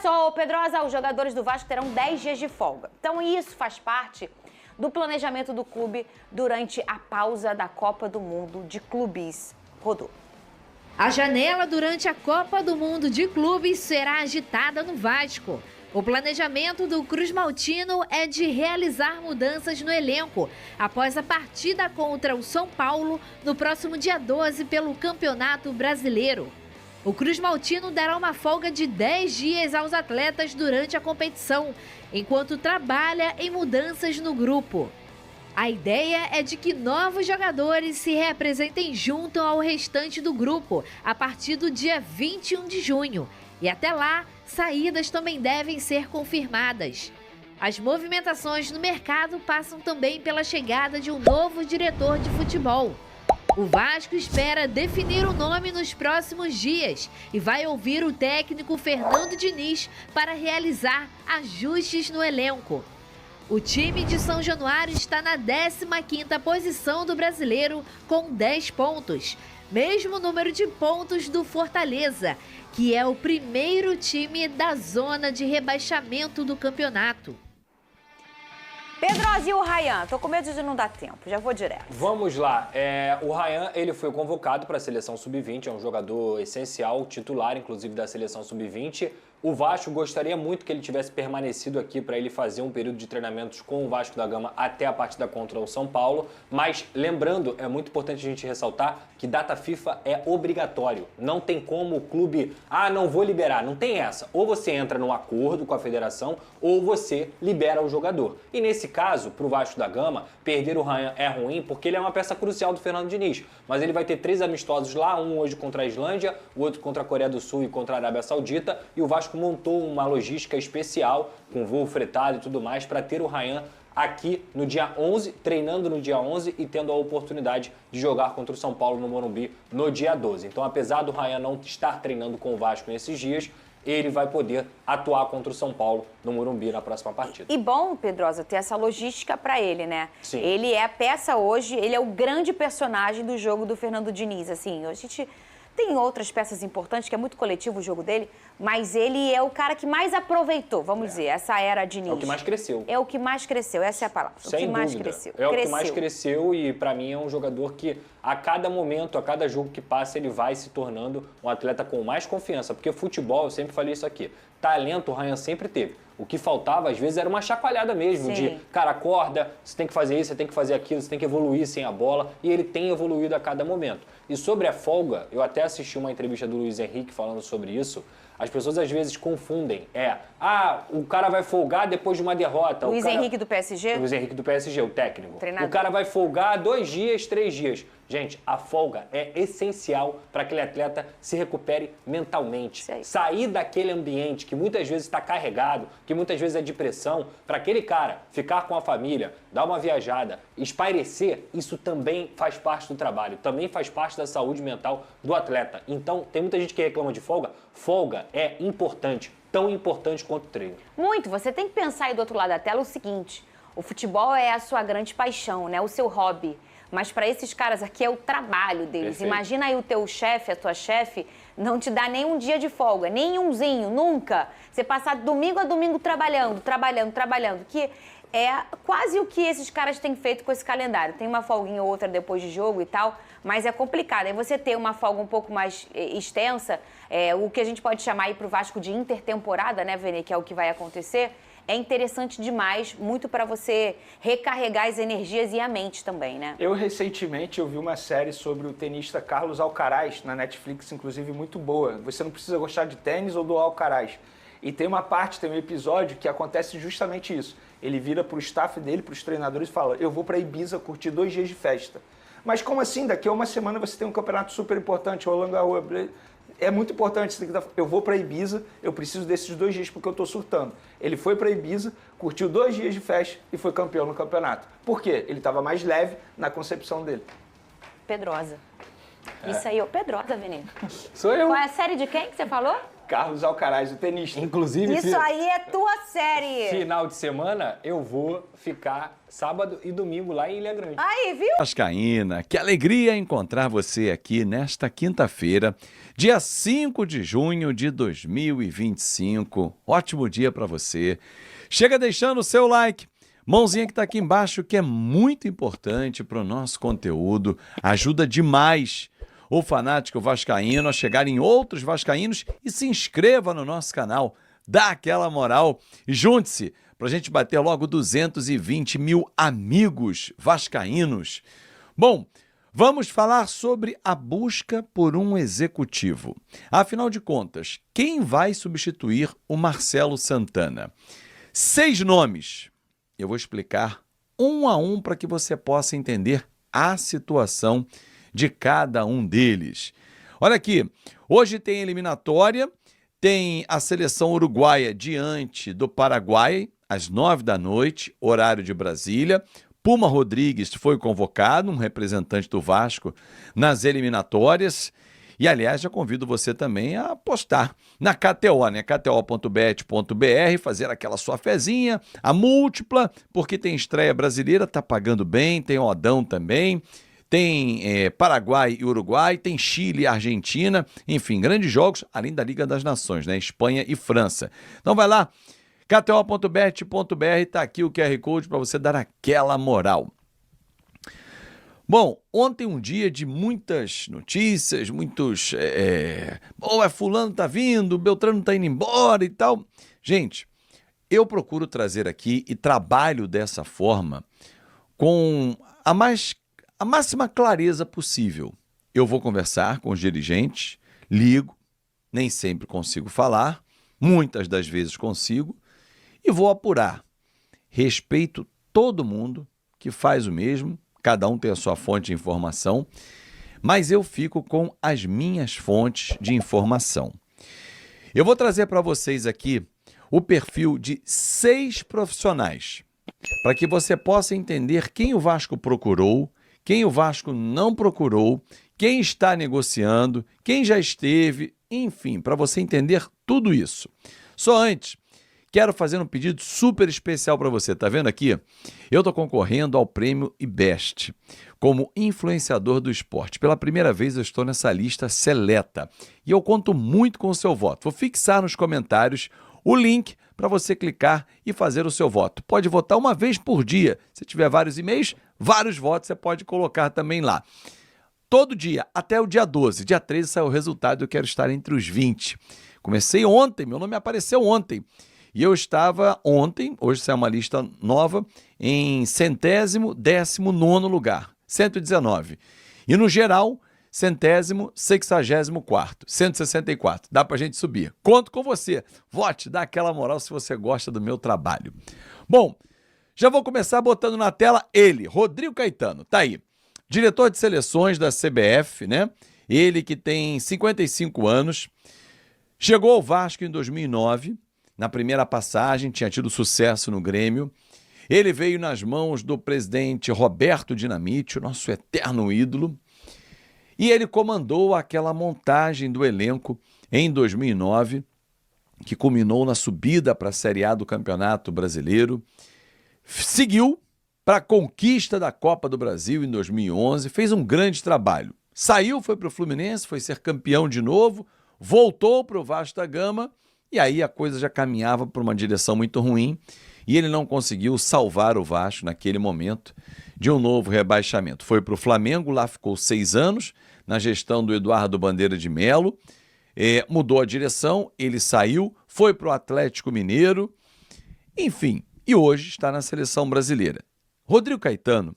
Só, Pedrosa, os jogadores do Vasco terão 10 dias de folga. Então isso faz parte do planejamento do clube durante a pausa da Copa do Mundo de Clubes. Rodou. A janela durante a Copa do Mundo de Clubes será agitada no Vasco. O planejamento do Cruz Maltino é de realizar mudanças no elenco após a partida contra o São Paulo no próximo dia 12 pelo Campeonato Brasileiro. O Cruz Maltino dará uma folga de 10 dias aos atletas durante a competição, enquanto trabalha em mudanças no grupo. A ideia é de que novos jogadores se reapresentem junto ao restante do grupo a partir do dia 21 de junho. E até lá, saídas também devem ser confirmadas. As movimentações no mercado passam também pela chegada de um novo diretor de futebol. O Vasco espera definir o nome nos próximos dias e vai ouvir o técnico Fernando Diniz para realizar ajustes no elenco. O time de São Januário está na 15ª posição do Brasileiro com 10 pontos, mesmo número de pontos do Fortaleza, que é o primeiro time da zona de rebaixamento do campeonato. Pedrosa e o Ryan, tô com medo de não dar tempo, já vou direto. Vamos lá, o Ryan, ele foi convocado para a seleção sub-20, é um jogador essencial, titular inclusive da seleção sub-20. O Vasco gostaria muito que ele tivesse permanecido aqui para ele fazer um período de treinamentos com o Vasco da Gama até a partida contra o São Paulo, mas lembrando, é muito importante a gente ressaltar que data FIFA é obrigatório, não tem como o clube, não vou liberar, não tem essa, ou você entra num acordo com a federação ou você libera o jogador. E nesse caso, para o Vasco da Gama, perder o Ryan é ruim porque ele é uma peça crucial do Fernando Diniz, mas ele vai ter 3 amistosos lá, um hoje contra a Islândia, o outro contra a Coreia do Sul e contra a Arábia Saudita, e o Vasco montou uma logística especial, com voo fretado e tudo mais, para ter o Ryan aqui no dia 11, treinando no dia 11 e tendo a oportunidade de jogar contra o São Paulo no Morumbi no dia 12. Então, apesar do Ryan não estar treinando com o Vasco nesses dias, ele vai poder atuar contra o São Paulo no Morumbi na próxima partida. E bom, Pedrosa, ter essa logística para ele, né? Sim. Ele é a peça hoje, ele é o grande personagem do jogo do Fernando Diniz, assim, a gente... Tem outras peças importantes, que é muito coletivo o jogo dele, mas ele é o cara que mais aproveitou, vamos dizer, essa era Diniz. É o que mais cresceu. É o que mais cresceu, essa é a palavra. Sem dúvida. Mais cresceu. É o que mais cresceu e, para mim, é um jogador que, a cada momento, a cada jogo que passa, ele vai se tornando um atleta com mais confiança. Porque futebol, eu sempre falei isso aqui, talento o Ryan sempre teve. O que faltava, às vezes, era uma chacoalhada mesmo, Sim. de, cara, acorda, você tem que fazer isso, você tem que fazer aquilo, você tem que evoluir sem a bola, e ele tem evoluído a cada momento. E sobre a folga, eu até assisti uma entrevista do Luiz Henrique falando sobre isso, as pessoas às vezes confundem, o cara vai folgar depois de uma derrota. Luiz Henrique do PSG? Luiz Henrique do PSG, o técnico. Treinador. O cara vai folgar 2 dias, 3 dias. Gente, a folga é essencial para que aquele atleta se recupere mentalmente. Sair daquele ambiente que muitas vezes está carregado, que muitas vezes é de pressão, para aquele cara ficar com a família, dar uma viajada, espairecer, isso também faz parte do trabalho, também faz parte da saúde mental do atleta. Então, tem muita gente que reclama de folga. Folga é importante, tão importante quanto o treino. Muito. Você tem que pensar aí do outro lado da tela o seguinte, o futebol é a sua grande paixão, né? O seu hobby. Mas para esses caras aqui é o trabalho deles. Perfeito. Imagina aí o teu chefe, a tua chefe, não te dá nem um dia de folga, nenhumzinho, nunca. Você passar domingo a domingo trabalhando, que é quase o que esses caras têm feito com esse calendário. Tem uma folguinha ou outra depois de jogo e tal, mas é complicado. Aí você ter uma folga um pouco mais extensa, o que a gente pode chamar aí pro Vasco de intertemporada, né, Vene, que é o que vai acontecer, é interessante demais, muito para você recarregar as energias e a mente também, né? Eu, recentemente, vi uma série sobre o tenista Carlos Alcaraz, na Netflix, inclusive, muito boa. Você não precisa gostar de tênis ou do Alcaraz. E tem uma parte, tem um episódio que acontece justamente isso. Ele vira pro staff dele, pros treinadores e fala, eu vou para Ibiza curtir 2 dias de festa. Mas como assim? Daqui a uma semana você tem um campeonato super importante, Roland Garros. É muito importante, eu vou para Ibiza, eu preciso desses 2 dias porque eu estou surtando. Ele foi para Ibiza, curtiu 2 dias de festa e foi campeão no campeonato. Por quê? Ele estava mais leve na concepção dele. Pedrosa. Isso aí, Pedrosa, Vini. Sou eu. Qual é a série de quem que você falou? Carlos Alcaraz, o tenista. Inclusive, Isso aí é tua série. final de semana eu vou ficar sábado e domingo lá em Ilha Grande. Aí, viu? Vascaína, que alegria encontrar você aqui nesta quinta-feira, dia 5 de junho de 2025. Ótimo dia para você. Chega deixando o seu like, mãozinha que está aqui embaixo, que é muito importante para o nosso conteúdo, ajuda demais o fanático vascaíno a chegar em outros vascaínos e se inscreva no nosso canal, dá aquela moral e junte-se para a gente bater logo 220 mil amigos vascaínos. Bom, vamos falar sobre a busca por um executivo. Afinal de contas, quem vai substituir o Marcelo Santana? 6 nomes. Eu vou explicar um a um para que você possa entender a situação de cada um deles. Olha aqui, hoje tem eliminatória, tem a seleção uruguaia diante do Paraguai, às 9 da noite, horário de Brasília. Puma Rodrigues foi convocado, um representante do Vasco, nas eliminatórias. E, aliás, já convido você também a apostar na KTO, né? kto.bet.br, fazer aquela sua fezinha, a múltipla, porque tem estreia brasileira, tá pagando bem, tem Odão também. Tem Paraguai e Uruguai, tem Chile e Argentina, enfim, grandes jogos, além da Liga das Nações, né? Espanha e França. Então vai lá, kto.bet.br, tá aqui o QR Code para você dar aquela moral. Bom, ontem um dia de muitas notícias, muitos... fulano tá vindo, Beltrano tá indo embora e tal. Gente, eu procuro trazer aqui e trabalho dessa forma com a máxima clareza possível. Eu vou conversar com os dirigentes, ligo, nem sempre consigo falar, muitas das vezes consigo, e vou apurar. Respeito todo mundo que faz o mesmo, cada um tem a sua fonte de informação, mas eu fico com as minhas fontes de informação. Eu vou trazer para vocês aqui o perfil de 6 profissionais, para que você possa entender quem o Vasco procurou, quem o Vasco não procurou, quem está negociando, quem já esteve, enfim, para você entender tudo isso. Só antes, quero fazer um pedido super especial para você. Tá vendo aqui? Eu estou concorrendo ao prêmio IBEST como influenciador do esporte. Pela primeira vez eu estou nessa lista seleta e eu conto muito com o seu voto. Vou fixar nos comentários o link para você clicar e fazer o seu voto. Pode votar uma vez por dia. Se tiver vários e-mails, vários votos você pode colocar também lá. Todo dia, até o dia 12. Dia 13 sai o resultado, eu quero estar entre os 20. Comecei ontem, meu nome apareceu ontem. E eu estava ontem, hoje sai uma lista nova, em 119º lugar, 119. E no geral, 164º, 164. Dá pra gente subir. Conto com você. Vote, dá aquela moral se você gosta do meu trabalho. Bom, já vou começar botando na tela ele, Rodrigo Caetano. Tá aí. Diretor de seleções da CBF, né? Ele que tem 55 anos. Chegou ao Vasco em 2009. Na primeira passagem, tinha tido sucesso no Grêmio. Ele veio nas mãos do presidente Roberto Dinamite, o nosso eterno ídolo. E ele comandou aquela montagem do elenco em 2009, que culminou na subida para a Série A do Campeonato Brasileiro. Seguiu para a conquista da Copa do Brasil em 2011, fez um grande trabalho. Saiu, foi para o Fluminense, foi ser campeão de novo, voltou para o Vasco da Gama, e aí a coisa já caminhava para uma direção muito ruim, e ele não conseguiu salvar o Vasco naquele momento de um novo rebaixamento. Foi para o Flamengo, lá ficou 6 anos, na gestão do Eduardo Bandeira de Melo, mudou a direção, ele saiu, foi para o Atlético Mineiro, enfim, e hoje está na seleção brasileira. Rodrigo Caetano,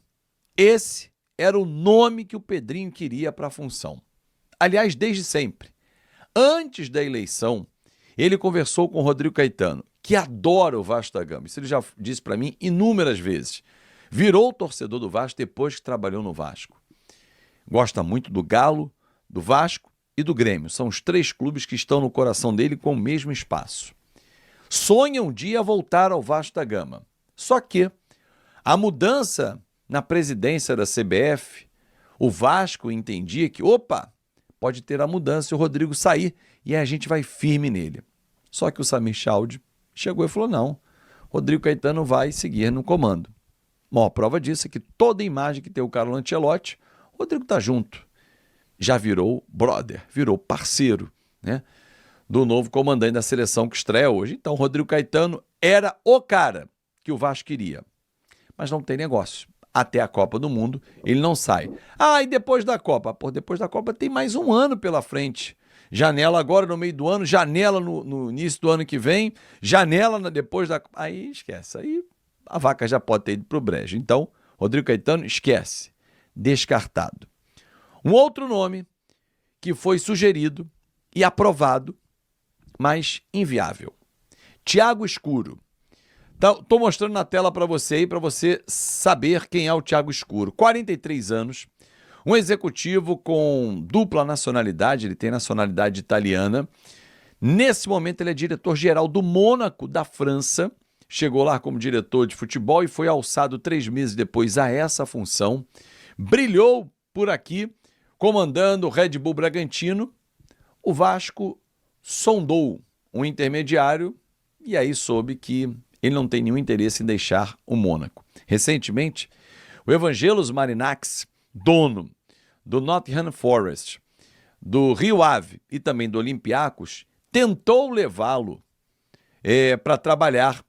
esse era o nome que o Pedrinho queria para a função. Aliás, desde sempre. Antes da eleição, ele conversou com o Rodrigo Caetano, que adora o Vasco da Gama. Isso ele já disse para mim inúmeras vezes. Virou torcedor do Vasco depois que trabalhou no Vasco. Gosta muito do Galo, do Vasco e do Grêmio. São os 3 clubes que estão no coração dele com o mesmo espaço. Sonha um dia voltar ao Vasco da Gama. Só que a mudança na presidência da CBF, o Vasco entendia que, pode ter a mudança e o Rodrigo sair e aí a gente vai firme nele. Só que o Samir Chaldi chegou e falou, não, Rodrigo Caetano vai seguir no comando. A maior prova disso é que toda imagem que tem o Carlo Ancelotti, o Rodrigo tá junto. Já virou brother, virou parceiro, né, do novo comandante da seleção que estreia hoje. Então, o Rodrigo Caetano era o cara que o Vasco queria. Mas não tem negócio. Até a Copa do Mundo, ele não sai. E depois da Copa? Pô, depois da Copa tem mais um ano pela frente. Janela agora no meio do ano, janela no início do ano que vem, janela depois da... Aí esquece, aí a vaca já pode ter ido pro brejo. Então, Rodrigo Caetano, esquece. Descartado. Um outro nome que foi sugerido e aprovado, mas inviável. Thiago Escuro. Estou mostrando na tela para você aí, para você saber quem é o Thiago Escuro. 43 anos, um executivo com dupla nacionalidade, ele tem nacionalidade italiana. Nesse momento ele é diretor-geral do Mônaco, da França. Chegou lá como diretor de futebol e foi alçado 3 meses depois a essa função. Brilhou por aqui, comandando o Red Bull Bragantino. O Vasco sondou um intermediário e aí soube que ele não tem nenhum interesse em deixar o Mônaco. Recentemente, o Evangelos Marinax, dono do Nottingham Forest, do Rio Ave e também do Olympiacos, tentou levá-lo para trabalhar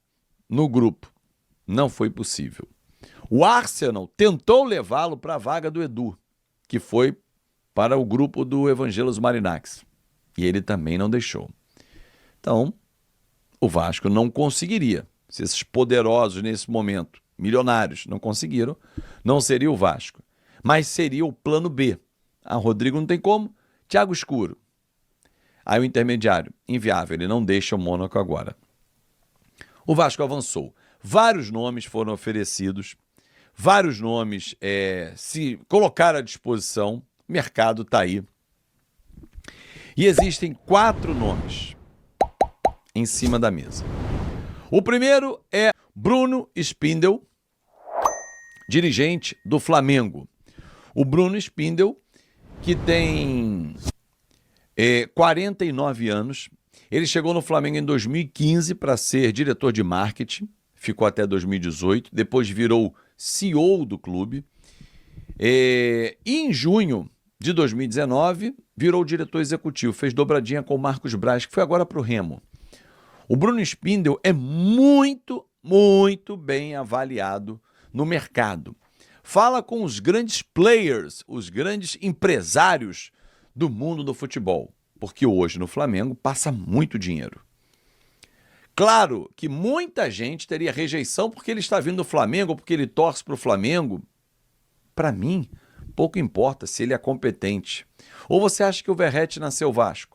no grupo. Não foi possível. O Arsenal tentou levá-lo para a vaga do Edu, que foi para o grupo do Evangelos Marinax. E ele também não deixou. Então, o Vasco não conseguiria. Se esses poderosos nesse momento, milionários, não conseguiram, não seria o Vasco. Mas seria o plano B. Rodrigo não tem como, Thiago Escuro. Aí o intermediário, inviável, ele não deixa o Mônaco agora. O Vasco avançou. Vários nomes foram oferecidos, vários nomes se colocaram à disposição, o mercado está aí. E existem 4 nomes em cima da mesa. O primeiro é Bruno Spindel, dirigente do Flamengo. O Bruno Spindel, que tem 49 anos, ele chegou no Flamengo em 2015 para ser diretor de marketing, ficou até 2018, depois virou CEO do clube. E em junho de 2019, virou diretor executivo, fez dobradinha com o Marcos Braz, que foi agora para o Remo. O Bruno Spindel é muito, muito bem avaliado no mercado. Fala com os grandes players, os grandes empresários do mundo do futebol, porque hoje no Flamengo passa muito dinheiro. Claro que muita gente teria rejeição porque ele está vindo do Flamengo, porque ele torce para o Flamengo. Para mim, pouco importa se ele é competente. Ou você acha que o Verratti nasceu Vasco?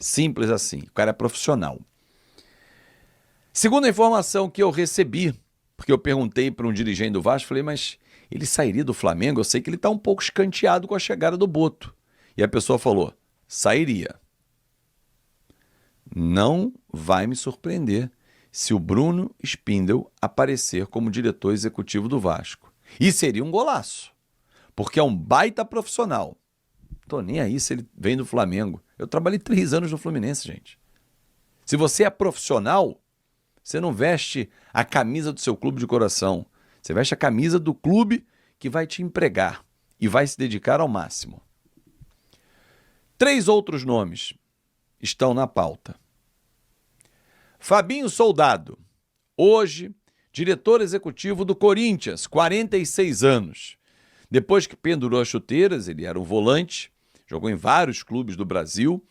Simples assim, o cara é profissional. Segundo a informação que eu recebi, porque eu perguntei para um dirigente do Vasco, falei, mas ele sairia do Flamengo? Eu sei que ele está um pouco escanteado com a chegada do Boto. E a pessoa falou, sairia. Não vai me surpreender se o Bruno Spindel aparecer como diretor executivo do Vasco. E seria um golaço, porque é um baita profissional. Tô nem aí se ele vem do Flamengo. Eu trabalhei 3 anos no Fluminense, gente. Se você é profissional, você não veste a camisa do seu clube de coração. Você veste a camisa do clube que vai te empregar e vai se dedicar ao máximo. 3 outros nomes estão na pauta. Fabinho Soldado, hoje diretor executivo do Corinthians, 46 anos. Depois que pendurou as chuteiras, ele era um volante, jogou em vários clubes do Brasil.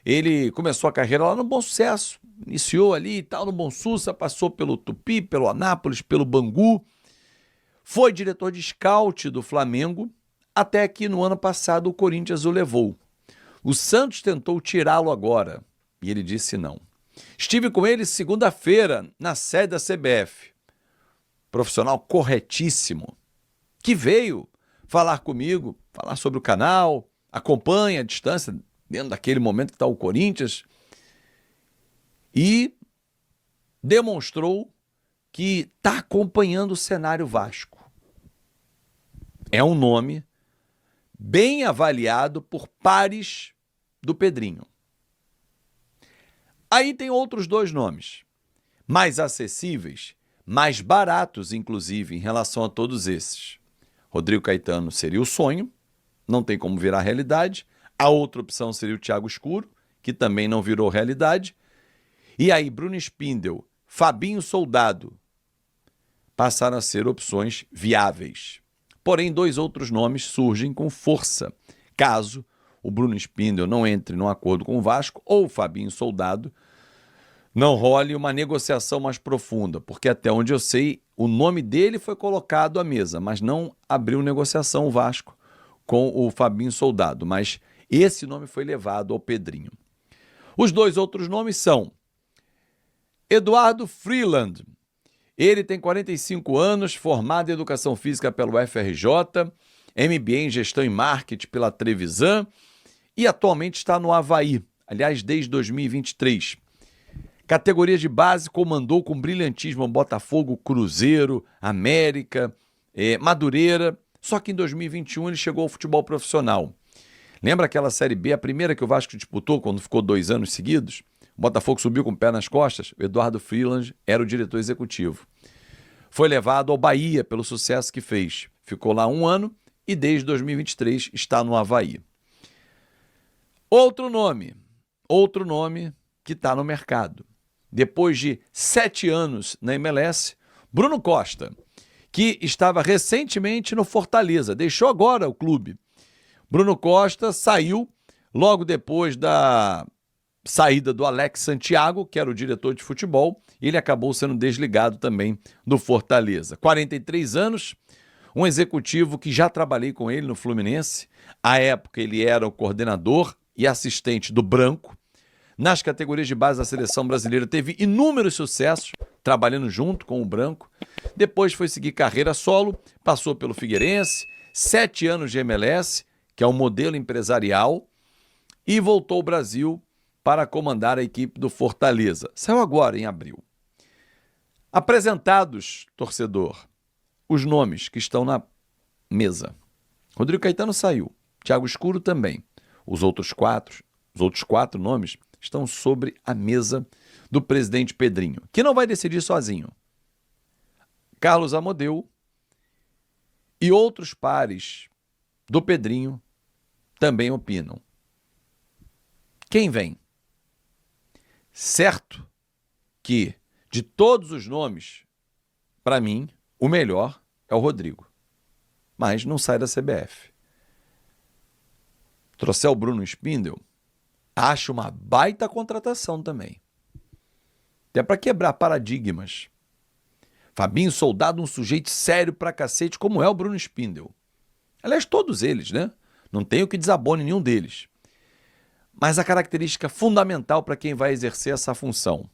Ele começou a carreira lá no Bom Sucesso, iniciou ali e tal, no Bom Sussa, passou pelo Tupi, pelo Anápolis, pelo Bangu. Foi diretor de scout do Flamengo, até que no ano passado o Corinthians o levou. O Santos tentou tirá-lo agora e ele disse não. Estive com ele segunda-feira na sede da CBF. Profissional corretíssimo, que veio falar comigo, falar sobre o canal, acompanha a distância, dentro daquele momento que está o Corinthians, e demonstrou que está acompanhando o cenário Vasco. É um nome bem avaliado por pares do Pedrinho. Aí tem outros 2 nomes, mais acessíveis, mais baratos, inclusive, em relação a todos esses. Rodrigo Caetano seria o sonho, não tem como virar realidade. A outra opção seria o Thiago Escuro, que também não virou realidade. E aí, Bruno Spindel, Fabinho Soldado, passaram a ser opções viáveis. Porém, 2 outros nomes surgem com força, caso o Bruno Spindel não entre num acordo com o Vasco ou o Fabinho Soldado não role uma negociação mais profunda, porque até onde eu sei, o nome dele foi colocado à mesa, mas não abriu negociação o Vasco com o Fabinho Soldado, mas esse nome foi levado ao Pedrinho. Os 2 outros nomes são Eduardo Freeland. Ele tem 45 anos, formado em Educação Física pelo FRJ, MBA em Gestão e Marketing pela Trevisan e atualmente está no Avaí, aliás, desde 2023. Categorias de base comandou com brilhantismo Botafogo, Cruzeiro, América, Madureira, só que em 2021 ele chegou ao futebol profissional. Lembra aquela Série B, a primeira que o Vasco disputou quando ficou 2 anos seguidos? O Botafogo subiu com o pé nas costas, o Eduardo Freeland era o diretor executivo. Foi levado ao Bahia pelo sucesso que fez. Ficou lá 1 ano e desde 2023 está no Avaí. Outro nome que está no mercado. Depois de 7 anos na MLS, Bruno Costa, que estava recentemente no Fortaleza, deixou agora o clube. Bruno Costa saiu logo depois da saída do Alex Santiago, que era o diretor de futebol, e ele acabou sendo desligado também do Fortaleza. 43 anos, um executivo que já trabalhei com ele no Fluminense. À época ele era o coordenador e assistente do Branco. Nas categorias de base da seleção brasileira teve inúmeros sucessos, trabalhando junto com o Branco. Depois foi seguir carreira solo, passou pelo Figueirense, 7 anos de MLS, que é um modelo empresarial, e voltou ao Brasil para comandar a equipe do Fortaleza. Saiu agora, em abril. Apresentados, torcedor, os nomes que estão na mesa. Rodrigo Caetano saiu, Thiago Escuro também. Os outros 4 nomes estão sobre a mesa do presidente Pedrinho, que não vai decidir sozinho. Carlos Amodeu e outros pares do Pedrinho também opinam. Quem vem? Certo que, de todos os nomes, para mim, o melhor é o Rodrigo. Mas não sai da CBF. Trouxer o Bruno Spindel, acho uma baita contratação também. Até para quebrar paradigmas. Fabinho Soldado, um sujeito sério pra cacete, como é o Bruno Spindel. Aliás, todos eles, né? Não tenho que desabone nenhum deles. Mas a característica fundamental para quem vai exercer essa função: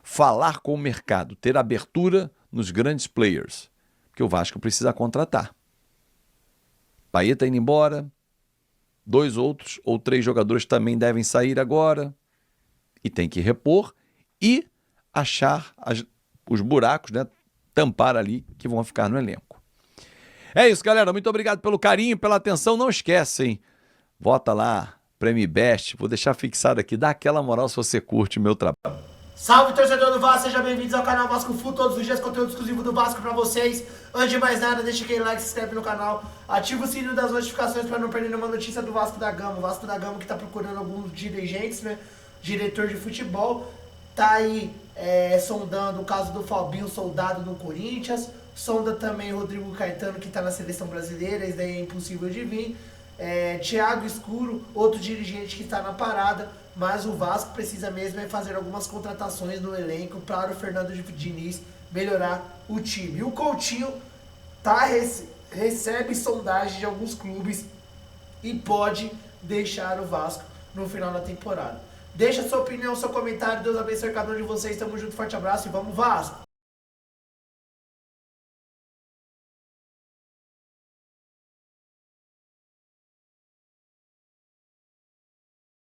falar com o mercado, ter abertura nos grandes players. Porque o Vasco precisa contratar. Paê está indo embora, 2 outros ou 3 jogadores também devem sair agora. E tem que repor e achar os buracos, né? Tampar ali que vão ficar no elenco. É isso, galera. Muito obrigado pelo carinho, pela atenção. Não esquecem, vota lá, Prêmio Best. Vou deixar fixado aqui. Dá aquela moral se você curte o meu trabalho. Salve, torcedor do Vasco, sejam bem-vindos ao canal Vasco Full, todos os dias conteúdo exclusivo do Vasco pra vocês. Antes de mais nada, deixa aquele like, se inscreve no canal, ativa o sininho das notificações pra não perder nenhuma notícia do Vasco da Gama. O Vasco da Gama que tá procurando alguns dirigentes, né, diretor de futebol, tá aí sondando o caso do Fabinho Soldado no Corinthians, sonda também o Rodrigo Caetano que tá na seleção brasileira, isso daí é impossível de vir. Thiago Escuro, outro dirigente que está na parada, mas o Vasco precisa mesmo fazer algumas contratações no elenco para o Fernando Diniz melhorar o time. E o Coutinho recebe sondagem de alguns clubes e pode deixar o Vasco no final da temporada. Deixa sua opinião, seu comentário, Deus abençoe cada um de vocês, tamo junto, forte abraço e vamos Vasco!